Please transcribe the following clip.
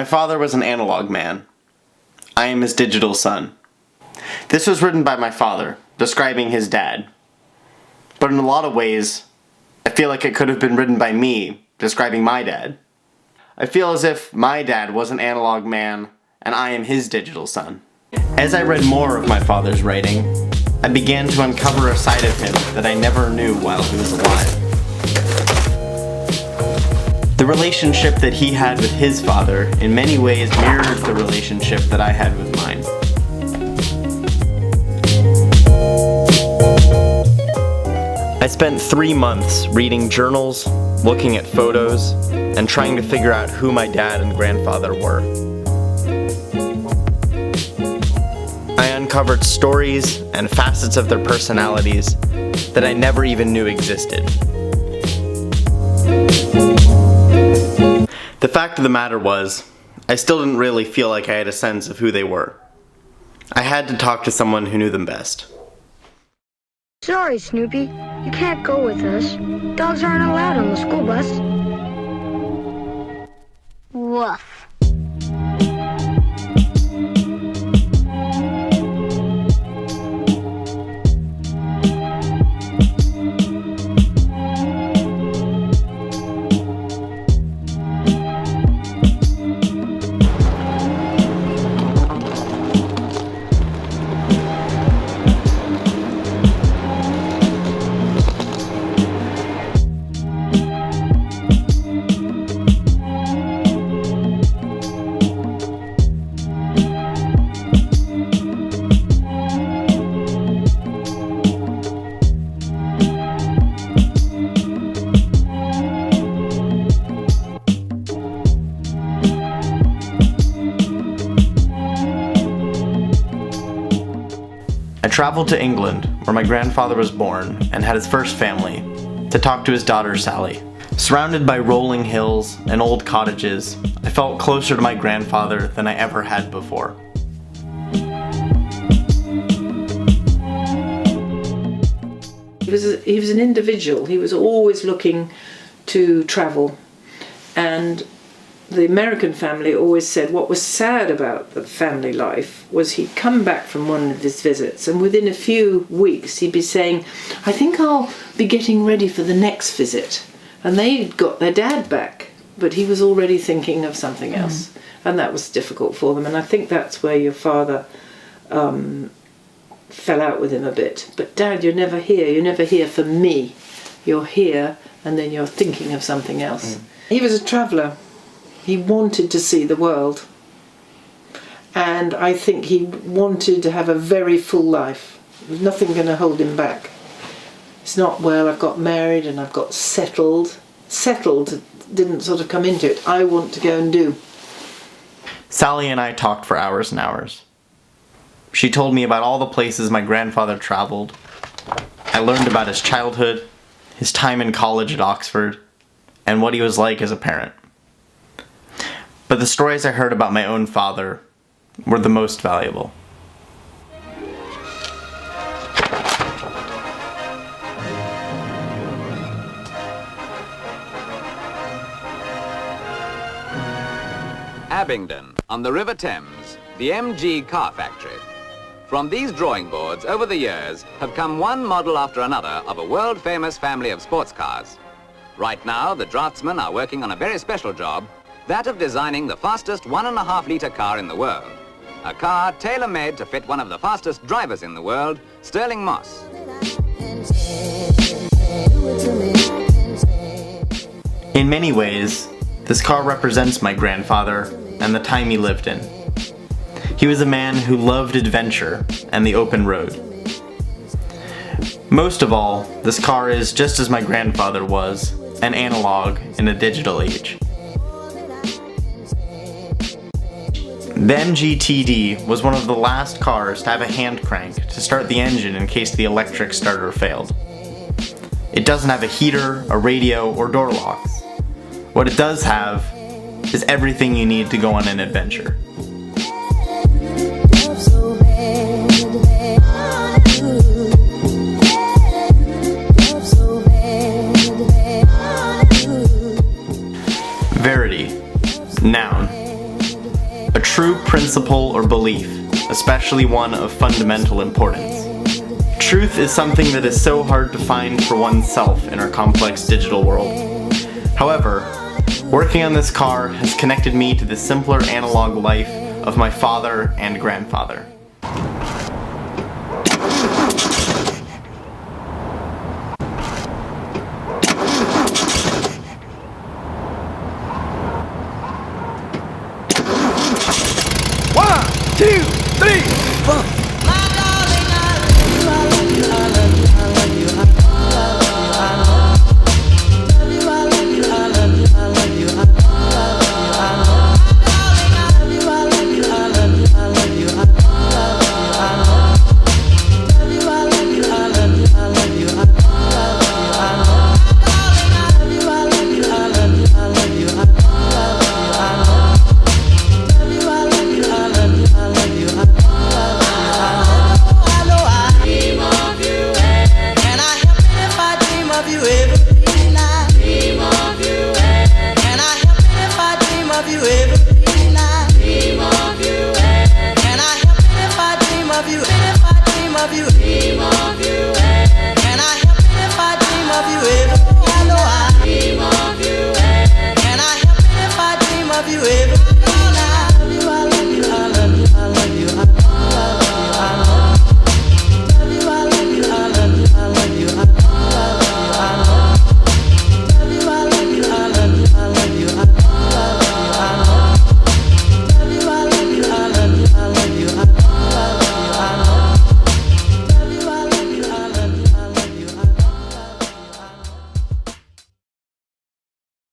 father was an analog man. I am his digital son. This was written by my father, describing his dad. But in a lot of ways, I feel like it could have been written by me, describing my dad. I feel as if my dad was an analog man, and I am his digital son. As I read more of my father's writing, I began to uncover a side of him that I never knew while he was alive. The relationship that he had with his father in many ways mirrored the relationship that I had with mine. I spent 3 months reading journals, looking at photos, and trying to figure out who my dad and grandfather were. I uncovered stories and facets of their personalities that I never even knew existed. The fact of the matter was, I still didn't really feel like I had a sense of who they were. I had to talk to someone who knew them best. Sorry, Snoopy. You can't go with us. Dogs aren't allowed on the school bus. Woof. I traveled to England, where my grandfather was born and had his first family, to talk to his daughter Sally. Surrounded by rolling hills and old cottages, I felt closer to my grandfather than I ever had before. He was an individual. He was always looking to travel, and the American family always said what was sad about the family life was he'd come back from one of his visits, and within a few weeks he'd be saying, I think I'll be getting ready for the next visit. And they'd got their dad back, but he was already thinking of something else. And that was difficult for them. And I think that's where your father fell out with him a bit. But Dad, you're never here. You're never here for me. You're here, and then you're thinking of something else. He was a traveller. He wanted to see the world, and I think he wanted to have a very full life. There was nothing going to hold him back. It's not, well, I've got married and I've got settled. Settled didn't sort of come into it. I want to go and do. Sally and I talked for hours and hours. She told me about all the places my grandfather traveled. I learned about his childhood, his time in college at Oxford, and what he was like as a parent. But the stories I heard about my own father were the most valuable. Abingdon, on the River Thames, the MG car factory. From these drawing boards over the years have come one model after another of a world-famous family of sports cars. Right now, the draftsmen are working on a very special job, that of designing the fastest 1.5-litre car in the world. A car tailor-made to fit one of the fastest drivers in the world, Sterling Moss. In many ways, this car represents my grandfather and the time he lived in. He was a man who loved adventure and the open road. Most of all, this car is, just as my grandfather was, an analog in a digital age. The MGTD was one of the last cars to have a hand crank to start the engine in case the electric starter failed. It doesn't have a heater, a radio, or door locks. What it does have is everything you need to go on an adventure. Verity, noun, principle or belief, especially one of fundamental importance. Truth is something that is so hard to find for oneself in our complex digital world. However, working on this car has connected me to the simpler analog life of my father and grandfather.